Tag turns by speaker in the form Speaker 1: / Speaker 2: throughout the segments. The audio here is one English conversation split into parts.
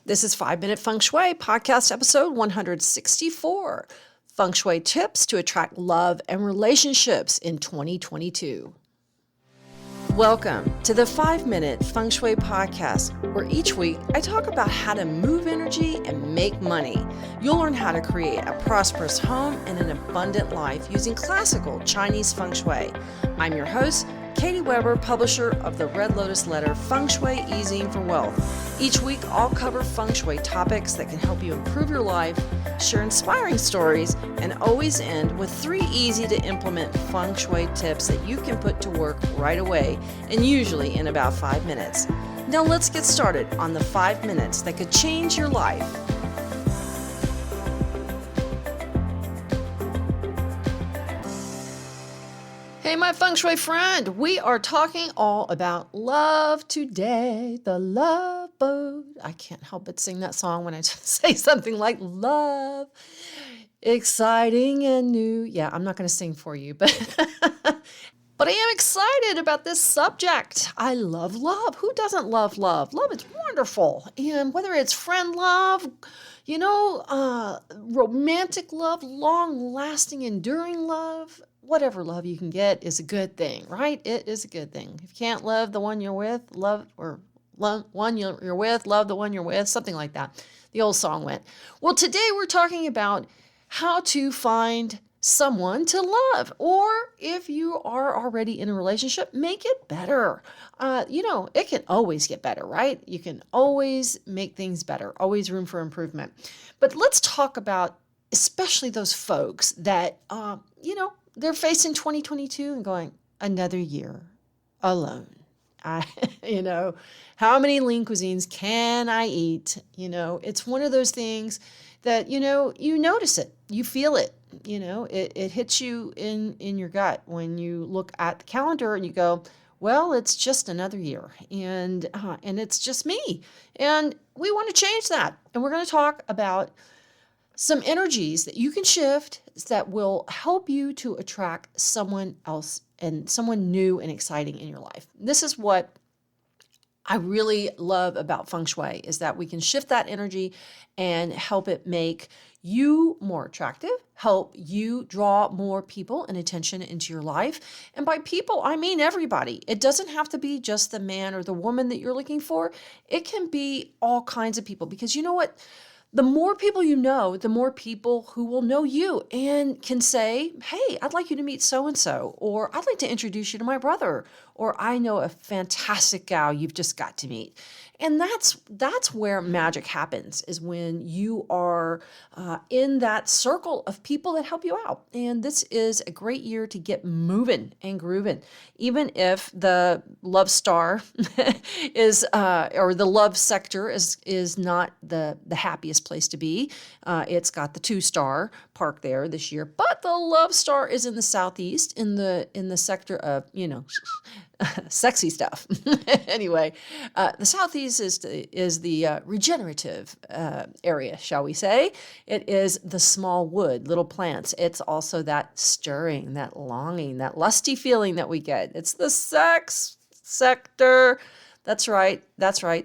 Speaker 1: This is 5 Minute Feng Shui, podcast episode 164. Feng Shui tips to attract love and relationships in 2022. Welcome to the 5 Minute Feng Shui podcast, where each week I talk about how to move energy and make money. You'll learn how to create a prosperous home and an abundant life using classical Chinese Feng Shui. I'm your host, Katie Weber, publisher of the Red Lotus letter, Feng Shui Easing for Wealth. Each week, I'll cover Feng Shui topics that can help you improve your life, share inspiring stories, and always end with 3 easy-to-implement Feng Shui tips that you can put to work right away, and usually in about 5 minutes. Now let's get started on the 5 minutes that could change your life. Hey, my Feng Shui friend, we are talking all about love today, the love boat. I can't help but sing that song when I say something like love, exciting and new. Yeah, I'm not going to sing for you, but but I am excited about this subject. I love love. Who doesn't love love? Love is wonderful. And whether it's friend love, romantic love, long-lasting, enduring love, whatever love you can get is a good thing, right? It is a good thing. If you can't love the one you're with, love the one you're with, something like that. The old song went. Well, today we're talking about how to find someone to love, or if you are already in a relationship, make it better. It can always get better, right? You can always make things better, always room for improvement. But let's talk about especially those folks that, they're facing 2022 and going, another year alone. How many lean cuisines can I eat? It's one of those things that, you notice it, you feel it, it hits you in your gut when you look at the calendar and you go, well, it's just another year and it's just me. And we want to change that. And we're going to talk about some energies that you can shift that will help you to attract someone else and someone new and exciting in your life. This is what I really love about Feng Shui, is that we can shift that energy and help it make you more attractive, help you draw more people and attention into your life. And by people, I mean everybody. It doesn't have to be just the man or the woman that you're looking for. It can be all kinds of people, because you know what? The more people you know, the more people who will know you and can say, hey, I'd like you to meet so-and-so, or I'd like to introduce you to my brother, or I know a fantastic gal you've just got to meet. And that's where magic happens, is when you are in that circle of people that help you out. And this is a great year to get moving and grooving. Even if the love star is, or the love sector is not the happiest place to be. It's got the 2-star park there this year, but the love star is in the southeast, in the sector of, sexy stuff. Anyway, the southeast is the regenerative area, shall we say. It is the small wood, little plants. It's also that stirring, that longing, that lusty feeling that we get. It's the sex sector. That's right.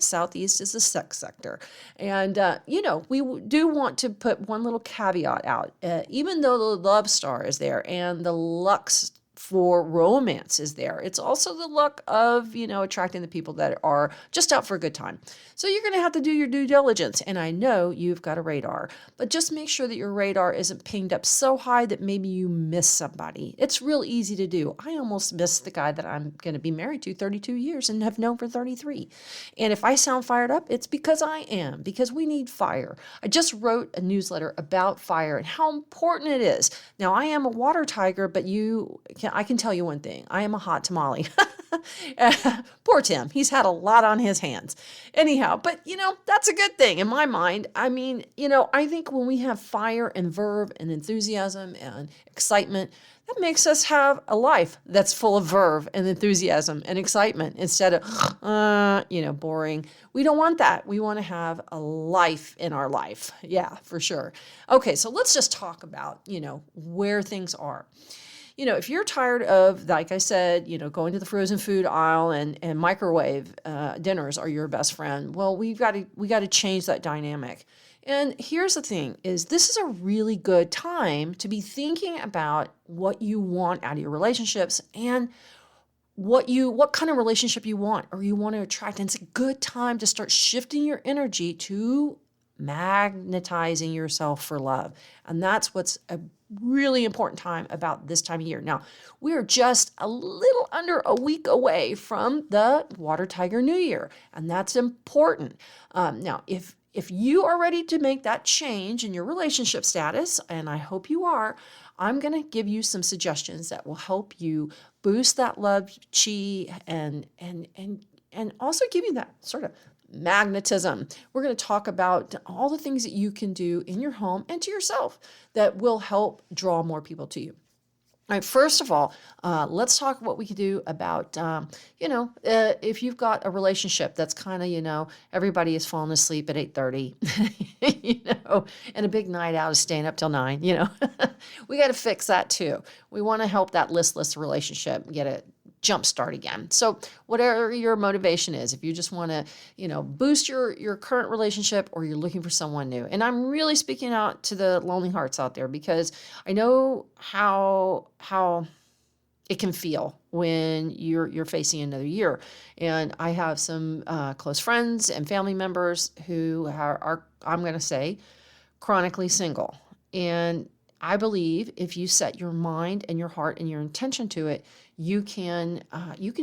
Speaker 1: Southeast is the sex sector. And, we do want to put one little caveat out. Even though the love star is there and the lux for romance is there, it's also the luck of, attracting the people that are just out for a good time. So you're going to have to do your due diligence. And I know you've got a radar, but just make sure that your radar isn't pinged up so high that maybe you miss somebody. It's real easy to do. I almost missed the guy that I'm going to be married to 32 years and have known for 33. And if I sound fired up, it's because I am, because we need fire. I just wrote a newsletter about fire and how important it is. Now, I am a water tiger, but I can tell you one thing. I am a hot tamale. Poor Tim. He's had a lot on his hands. Anyhow, but that's a good thing in my mind. I mean, I think when we have fire and verve and enthusiasm and excitement, that makes us have a life that's full of verve and enthusiasm and excitement instead of, boring. We don't want that. We want to have a life in our life. Yeah, for sure. Okay, so let's just talk about, where things are. if you're tired of, like I said, going to the frozen food aisle and microwave dinners are your best friend, well, we got to change that dynamic. And here's the thing is this is a really good time to be thinking about what you want out of your relationships and what kind of relationship you want or you want to attract. And it's a good time to start shifting your energy to magnetizing yourself for love. And that's what's a really important time about this time of year. Now, we're just a little under a week away from the Water Tiger New Year, and that's important. Now, if you are ready to make that change in your relationship status, and I hope you are, I'm going to give you some suggestions that will help you boost that love chi and also give you that sort of magnetism. We're going to talk about all the things that you can do in your home and to yourself that will help draw more people to you. All right, first of all, let's talk what we can do about, if you've got a relationship that's kind of, everybody is falling asleep at 8:30, and a big night out is staying up till 9, we got to fix that too. We want to help that listless relationship get a jump start again. So whatever your motivation is, if you just want to, boost your current relationship or you're looking for someone new. And I'm really speaking out to the lonely hearts out there because I know how it can feel when you're facing another year. And I have some close friends and family members who are I'm going to say, chronically single. And I believe if you set your mind and your heart and your intention to it, you can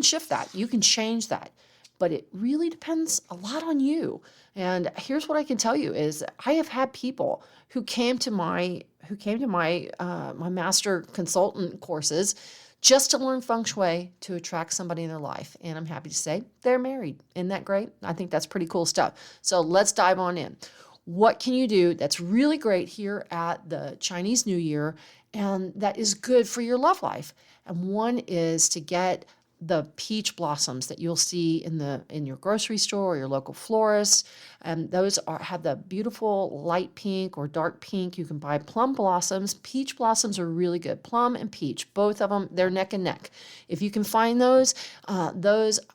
Speaker 1: shift that. You can change that. But it really depends a lot on you. And here's what I can tell you is I have had people who came to my my master consultant courses just to learn feng shui to attract somebody in their life. And I'm happy to say they're married. Isn't that great? I think that's pretty cool stuff. So let's dive on in. What can you do that's really great here at the Chinese New Year and that is good for your love life? And one is to get the peach blossoms that you'll see in your grocery store or your local florist. And those have the beautiful light pink or dark pink. You can buy plum blossoms. Peach blossoms are really good. Plum and peach, both of them, they're neck and neck. If you can find those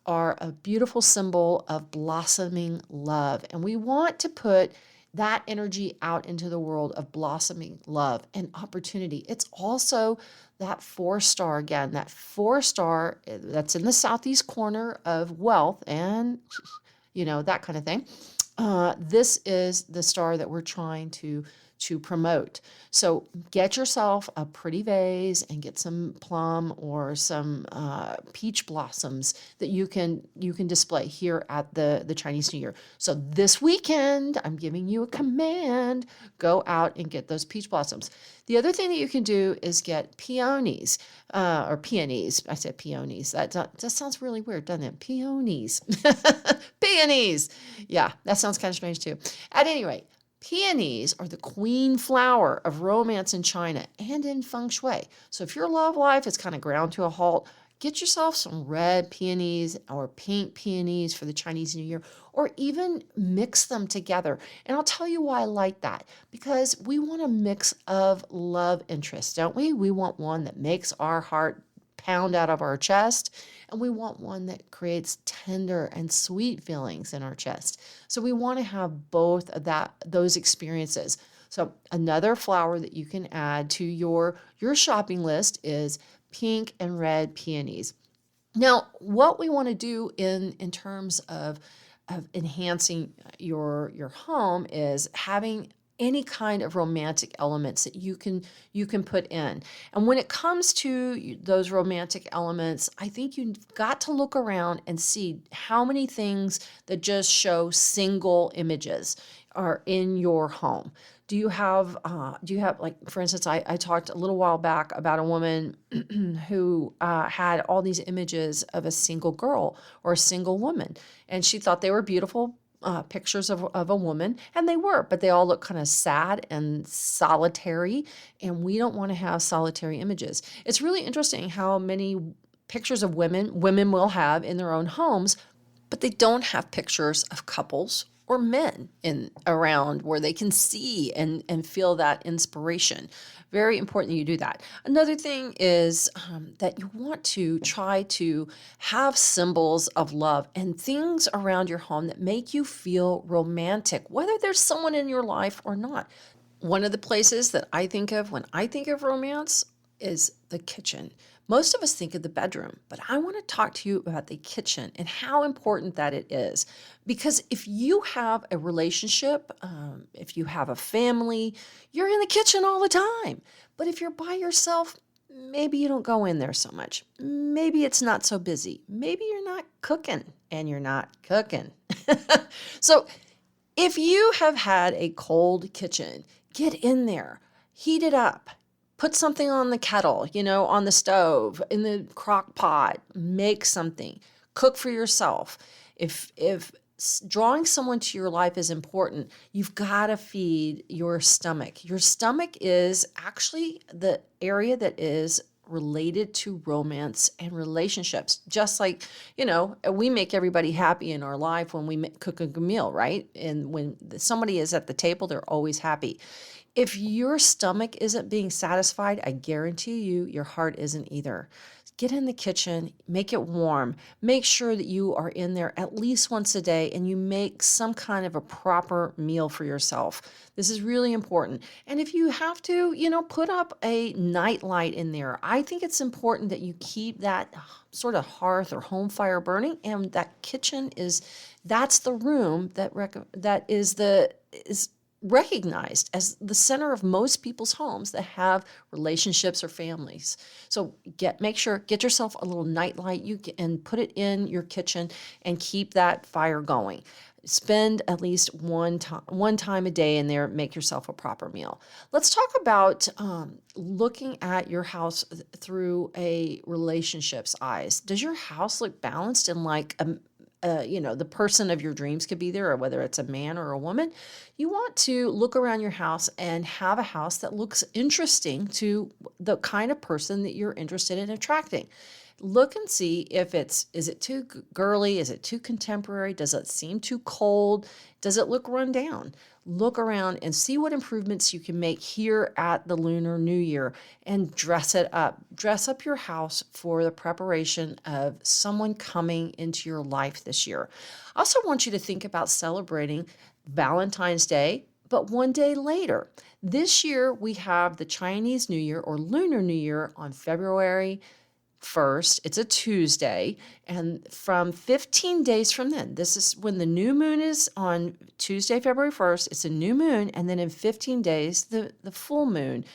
Speaker 1: are a beautiful symbol of blossoming love. And we want to put that energy out into the world of blossoming love and opportunity. It's also that 4-star again, that 4-star that's in the southeast corner of wealth and, that kind of thing. This is the star that we're trying to promote. So get yourself a pretty vase and get some plum or some peach blossoms that you can display here at the Chinese New Year. So this weekend, I'm giving you a command, go out and get those peach blossoms. The other thing that you can do is get peonies, or peonies. I said peonies. That sounds really weird, doesn't it? Peonies. Peonies. Yeah, that sounds kind of strange too. At any rate, peonies are the queen flower of romance in China and in feng shui. So if your love life is kind of ground to a halt, get yourself some red peonies or pink peonies for the Chinese New Year, or even mix them together. And I'll tell you why I like that. Because we want a mix of love interests, don't we? We want one that makes our heart pound out of our chest, and we want one that creates tender and sweet feelings in our chest. So we want to have both of those experiences. So another flower that you can add to your shopping list is pink and red peonies. Now, what we want to do in terms of enhancing your home is having any kind of romantic elements that you can put in. And when it comes to those romantic elements, I think you've got to look around and see how many things that just show single images are in your home. Do you have like, for instance, I talked a little while back about a woman who had all these images of a single girl or a single woman, and she thought they were beautiful pictures of a woman, and they were, but they all look kind of sad and solitary, and we don't want to have solitary images. It's really interesting how many pictures of women will have in their own homes, but they don't have pictures of couples or men in around where they can see and feel that inspiration. Very important you do that. Another thing is that you want to try to have symbols of love and things around your home that make you feel romantic, whether there's someone in your life or not. One of the places that I think of when I think of romance is the kitchen. Most of us think of the bedroom, but I want to talk to you about the kitchen and how important that it is. Because if you have a relationship, if you have a family, you're in the kitchen all the time. But if you're by yourself, maybe you don't go in there so much. Maybe it's not so busy. Maybe you're not cooking and you're not cooking. So if you have had a cold kitchen, get in there, heat it up, put something on the kettle, on the stove, in the crock pot, make something, cook for yourself. If drawing someone to your life is important, you've got to feed your stomach. Your stomach is actually the area that is related to romance and relationships. Just like, we make everybody happy in our life when we cook a meal, right? And when somebody is at the table, they're always happy. If your stomach isn't being satisfied, I guarantee you, your heart isn't either. Get in the kitchen, make it warm. Make sure that you are in there at least once a day and you make some kind of a proper meal for yourself. This is really important. And if you have to, put up a night light in there. I think it's important that you keep that sort of hearth or home fire burning, and that kitchen that's the room that is recognized as the center of most people's homes that have relationships or families. So get yourself a little nightlight and put it in your kitchen and keep that fire going. Spend at least one time a day in there. Make yourself a proper meal. Let's talk about looking at your house through a relationship's eyes. Does your house look balanced and like the person of your dreams could be there, or whether it's a man or a woman? You want to look around your house and have a house that looks interesting to the kind of person that you're interested in attracting. Look and see if is it too girly? Is it too contemporary? Does it seem too cold? Does it look run down? Look around and see what improvements you can make here at the Lunar New Year and dress it up. Dress up your house for the preparation of someone coming into your life this year. I also want you to think about celebrating Valentine's Day, but one day later. This year, we have the Chinese New Year or Lunar New Year on February 1st. It's a Tuesday, and from 15 days from then, this is when the new moon is on Tuesday, February 1st. It's a new moon, and then in 15 days, the full moon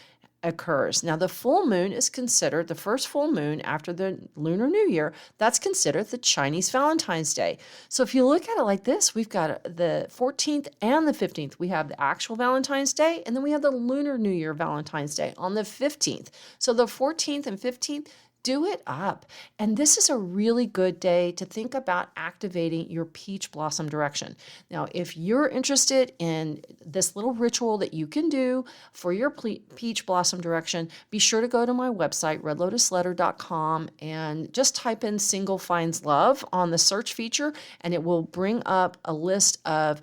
Speaker 1: occurs. Now, the full moon is considered the first full moon after the Lunar New Year. That's considered the Chinese Valentine's Day. So if you look at it like this, we've got the 14th and the 15th. We have the actual Valentine's Day, and then we have the Lunar New Year Valentine's Day on the 15th. So the 14th and 15th, do it up. And this is a really good day to think about activating your peach blossom direction. Now, if you're interested in this little ritual that you can do for your peach blossom direction, be sure to go to my website, redlotusletter.com, and just type in Single Finds Love on the search feature, and it will bring up a list of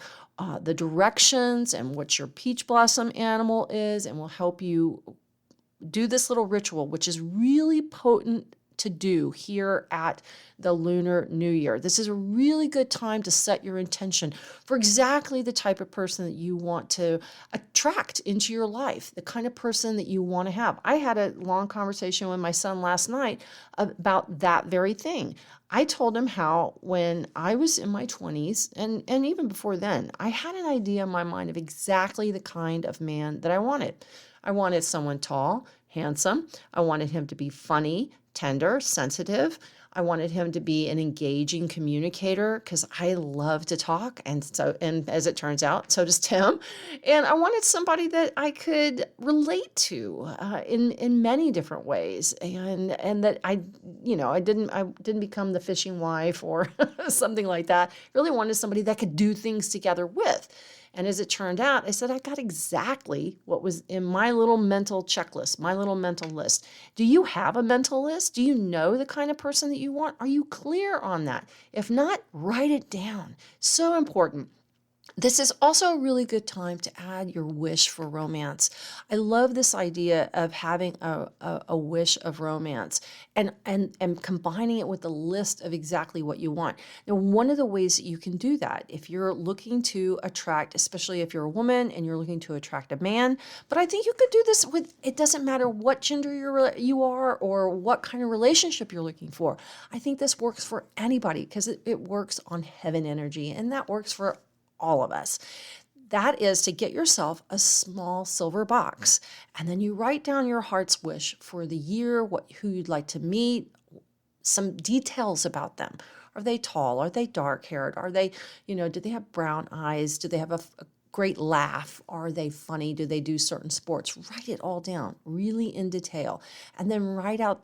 Speaker 1: the directions and what your peach blossom animal is, and will help you do this little ritual, which is really potent to do here at the Lunar New Year. This is a really good time to set your intention for exactly the type of person that you want to attract into your life, the kind of person that you want to have. I had a long conversation with my son last night about that very thing. I told him how when I was in my 20s, and even before then, I had an idea in my mind of exactly the kind of man that I wanted. I wanted someone tall, handsome. I wanted him to be funny, tender, sensitive. I wanted him to be an engaging communicator because I love to talk. And as it turns out, so does Tim. And I wanted somebody that I could relate to in many different ways. And that I didn't become the fishing wife or something like that. Really wanted somebody that could do things together with. And as it turned out, I said, I got exactly what was in my little mental checklist, my little mental list. Do you have a mental list? Do you know the kind of person that you want? Are you clear on that? If not, write it down. So important. This is also a really good time to add your wish for romance. I love this idea of having a wish of romance and combining it with a list of exactly what you want. Now, one of the ways that you can do that, if you're looking to attract, especially if you're a woman and you're looking to attract a man, but I think you could do this with, it doesn't matter what gender you are or what kind of relationship you're looking for. I think this works for anybody because it works on heaven energy, and that works for all of us. That is to get yourself a small silver box, and then you write down your heart's wish for the year, who you'd like to meet, some details about them. Are they tall? Are they dark haired? Are they, do they have brown eyes? Do they have a great laugh? Are they funny? Do they do certain sports? Write it all down really in detail. And then write out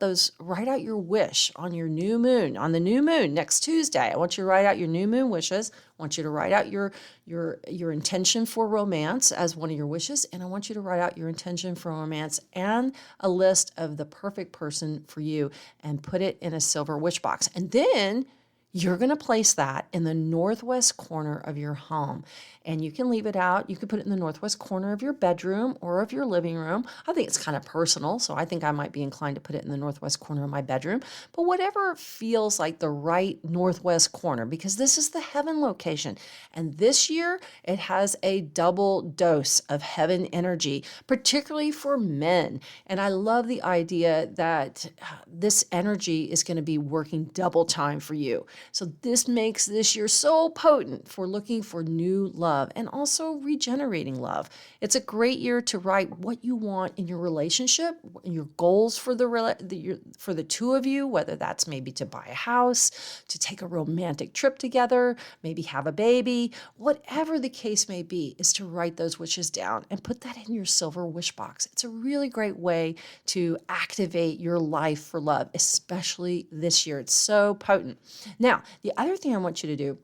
Speaker 1: your wish on your new moon. On the new moon next Tuesday, I want you to write out your new moon wishes. I want you to write out your intention for romance as one of your wishes. And I want you to write out your intention for romance and a list of the perfect person for you and put it in a silver wish box. And then you're going to place that in the northwest corner of your home. And you can leave it out. You could put it in the northwest corner of your bedroom or of your living room. I think it's kind of personal, so I think I might be inclined to put it in the northwest corner of my bedroom. But whatever feels like the right northwest corner, because this is the heaven location. And this year, it has a double dose of heaven energy, particularly for men. And I love the idea that this energy is going to be working double time for you. So this makes this year so potent for looking for new love and also regenerating love. It's a great year to write what you want in your relationship, your goals for the two of you, whether that's maybe to buy a house, to take a romantic trip together, maybe have a baby, whatever the case may be, is to write those wishes down and put that in your silver wish box. It's a really great way to activate your life for love, especially this year. It's so potent. Now, the other thing I want you to do,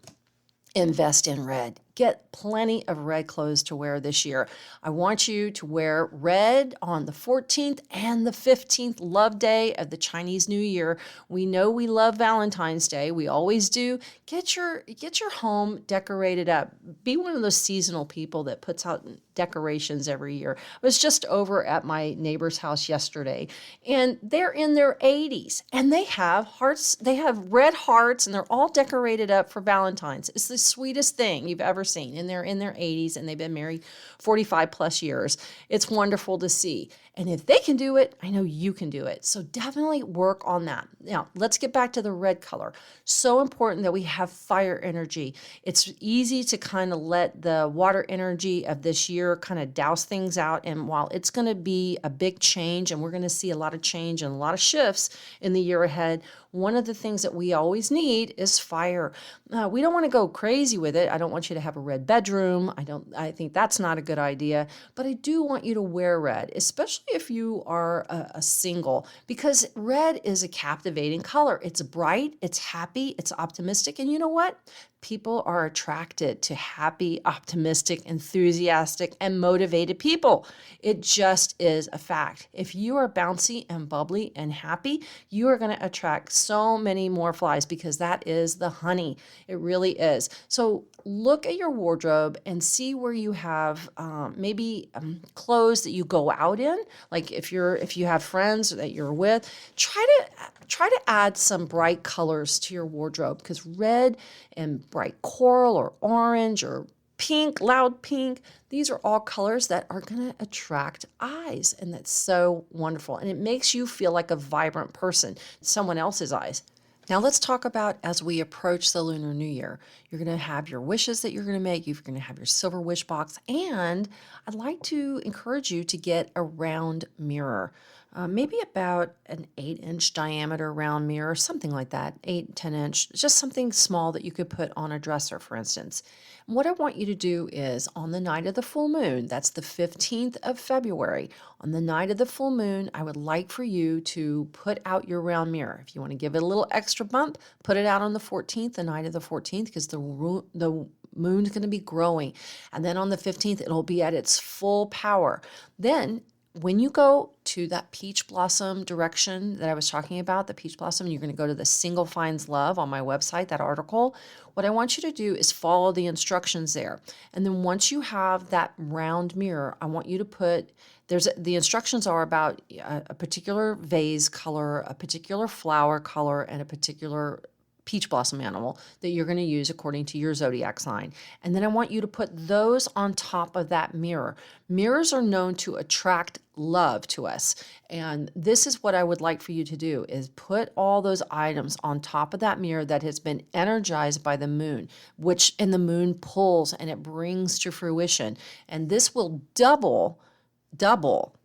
Speaker 1: invest in red. Get plenty of red clothes to wear this year. I want you to wear red on the 14th and the 15th, love day of the Chinese New Year. We know we love Valentine's Day. We always do. Get your home decorated up. Be one of those seasonal people that puts out decorations every year. I was just over at my neighbor's house yesterday, and they're in their 80s, and they have hearts. They have red hearts, and they're all decorated up for Valentine's. It's the sweetest thing you've ever seen. And they're in their 80s, and they've been married 45 plus years. It's wonderful to see. And if they can do it, I know you can do it. So definitely work on that. Now, let's get back to the red color. So important that we have fire energy. It's easy to kind of let the water energy of this year kind of douse things out. And while it's going to be a big change, and we're going to see a lot of change and a lot of shifts in the year ahead, one of the things that we always need is fire. We don't want to go crazy with it. I don't want you to have a red bedroom. I think that's not a good idea. But I do want you to wear red, especially if you are a single, because red is a captivating color. It's bright, it's happy, it's optimistic. And you know what? People are attracted to happy, optimistic, enthusiastic, and motivated people. It just is a fact. If you are bouncy and bubbly and happy, you are going to attract so many more flies, because that is the honey. It really is. So look at your wardrobe and see where you have maybe clothes that you go out in. Like if you have friends that you're with, try to add some bright colors to your wardrobe, because red and bright coral or orange or pink, loud pink, these are all colors that are going to attract eyes, and that's so wonderful. And it makes you feel like a vibrant person, someone else's eyes. Now let's talk about, as we approach the Lunar New Year, you're going to have your wishes that you're going to make. You're going to have your silver wish box. And I'd like to encourage you to get a round mirror, maybe about an 8-inch diameter round mirror, something like that, 8, 10 inch, just something small that you could put on a dresser, for instance. And what I want you to do is, on the night of the full moon, that's the 15th of February, on the night of the full moon, I would like for you to put out your round mirror. If you want to give it a little extra bump, put it out on the 14th, the night of the 14th, because the moon's going to be growing. And then on the 15th, it'll be at its full power. Then when you go to that peach blossom direction that I was talking about, the peach blossom, you're going to go to the Single Finds Love on my website, that article. What I want you to do is follow the instructions there. And then once you have that round mirror, I want you to put, the instructions are about a particular vase color, a particular flower color, and a particular peach blossom animal that you're going to use according to your zodiac sign. And then I want you to put those on top of that mirror. Mirrors are known to attract love to us. And this is what I would like for you to do, is put all those items on top of that mirror that has been energized by the moon, and the moon pulls and it brings to fruition. And this will double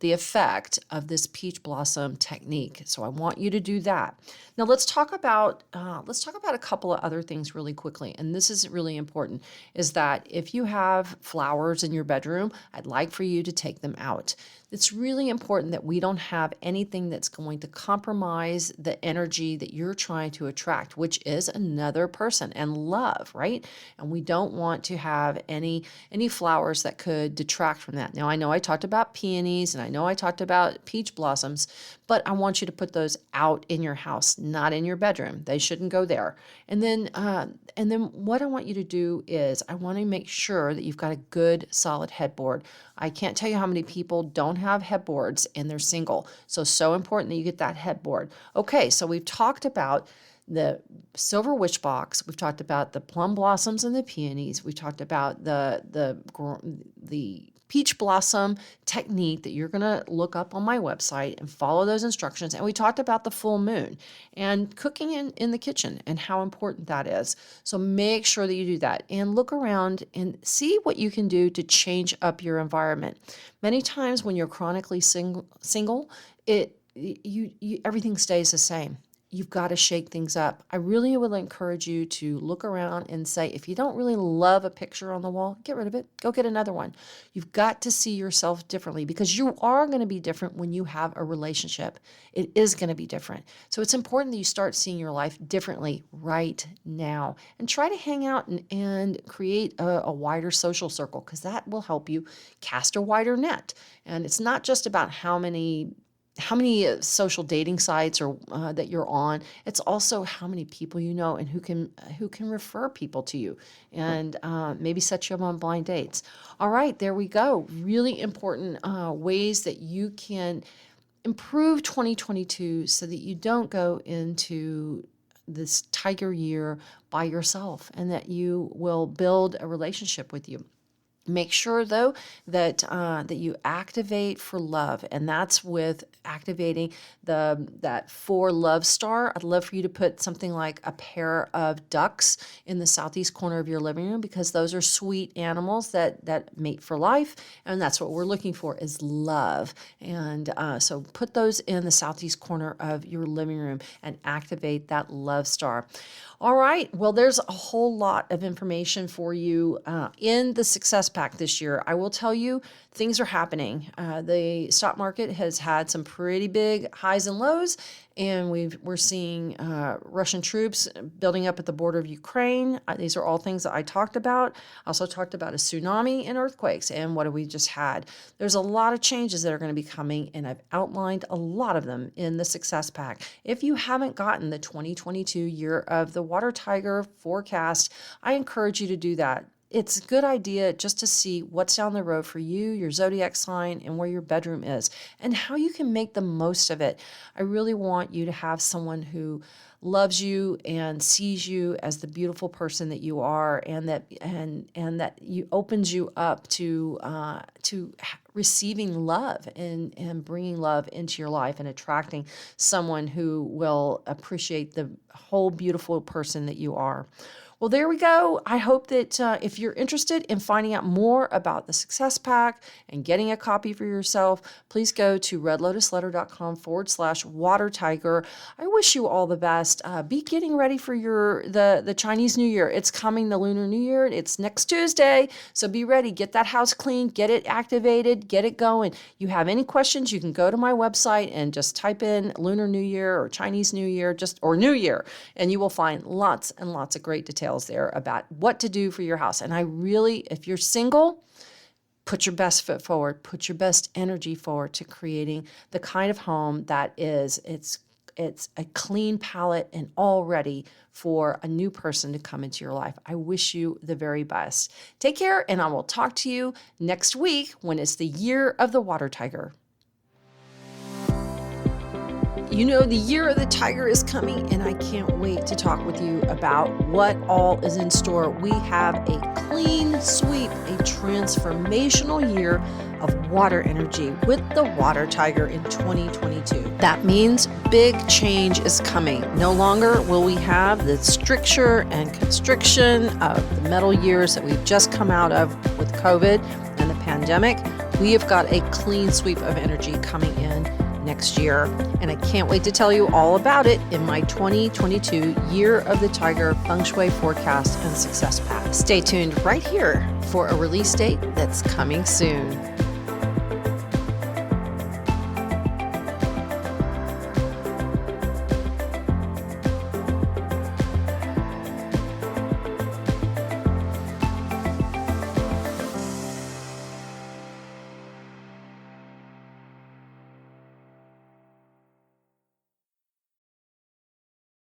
Speaker 1: the effect of this peach blossom technique. So I want you to do that. Now let's talk about a couple of other things really quickly. And this is really important, is that if you have flowers in your bedroom, I'd like for you to take them out. It's really important that we don't have anything that's going to compromise the energy that you're trying to attract, which is another person and love, right? And we don't want to have any flowers that could detract from that. Now, I know I talked about peonies and I know I talked about peach blossoms, but I want you to put those out in your house, not in your bedroom. They shouldn't go there. And then what I want you to do is I want to make sure that you've got a good, solid headboard. I can't tell you how many people don't have headboards and they're single. So important that you get that headboard. Okay, so we've talked about the silver witch box. We've talked about the plum blossoms and the peonies. We talked about the peach blossom technique that you're going to look up on my website and follow those instructions. And we talked about the full moon and cooking in the kitchen and how important that is. So make sure that you do that and look around and see what you can do to change up your environment. Many times when you're chronically single, everything stays the same. You've got to shake things up. I really would encourage you to look around and say, if you don't really love a picture on the wall, get rid of it. Go get another one. You've got to see yourself differently, because you are going to be different when you have a relationship. It is going to be different. So it's important that you start seeing your life differently right now, and try to hang out and create a wider social circle, because that will help you cast a wider net. And it's not just about how many social dating sites or that you're on. It's also how many people you know and who can refer people to you, and maybe set you up on blind dates. All right, there we go. Really important ways that you can improve 2022 so that you don't go into this tiger year by yourself, and that you will build a relationship with you. Make sure, though, that you activate for love, and that's with activating that 4 love star. I'd love for you to put something like a pair of ducks in the southeast corner of your living room, because those are sweet animals that mate for life, and that's what we're looking for, is love. And so put those in the southeast corner of your living room and activate that love star. All right. Well, there's a whole lot of information for you in the Success Pack this year. I will tell you, things are happening. The stock market has had some pretty big highs and lows, and we're seeing Russian troops building up at the border of Ukraine. These are all things that I talked about. I also talked about a tsunami and earthquakes, and what have we just had? There's a lot of changes that are going to be coming, and I've outlined a lot of them in the Success Pack. If you haven't gotten the 2022 Year of the Water Tiger forecast, I encourage you to do that. It's a good idea just to see what's down the road for you, your zodiac sign, and where your bedroom is, and how you can make the most of it. I really want you to have someone who loves you and sees you as the beautiful person that you are, and that you opens you up to receiving love and bringing love into your life, and attracting someone who will appreciate the whole beautiful person that you are. Well, there we go. I hope that if you're interested in finding out more about the Success Pack and getting a copy for yourself, please go to redlotusletter.com/water tiger. I wish you all the best. Be getting ready for the Chinese New Year. It's coming, the Lunar New Year. It's next Tuesday. So be ready. Get that house clean. Get it activated. Get it going. You have any questions, you can go to my website and just type in Lunar New Year or Chinese New Year, or New Year, and you will find lots and lots of great details there about what to do for your house. And I really, if you're single, put your best foot forward, put your best energy forward to creating the kind of home that it's a clean palette and all ready for a new person to come into your life. I wish you the very best. Take care, and I will talk to you next week when it's the year of the water tiger. You know, the year of the tiger is coming, and I can't wait to talk with you about what all is in store. We have a clean sweep, a transformational year of water energy with the water tiger in 2022. That means big change is coming. No longer will we have the stricture and constriction of the metal years that we've just come out of with COVID and the pandemic. We have got a clean sweep of energy coming in next year, and I can't wait to tell you all about it in my 2022 Year of the Tiger Feng Shui forecast and success path. Stay tuned right here for a release date that's coming soon.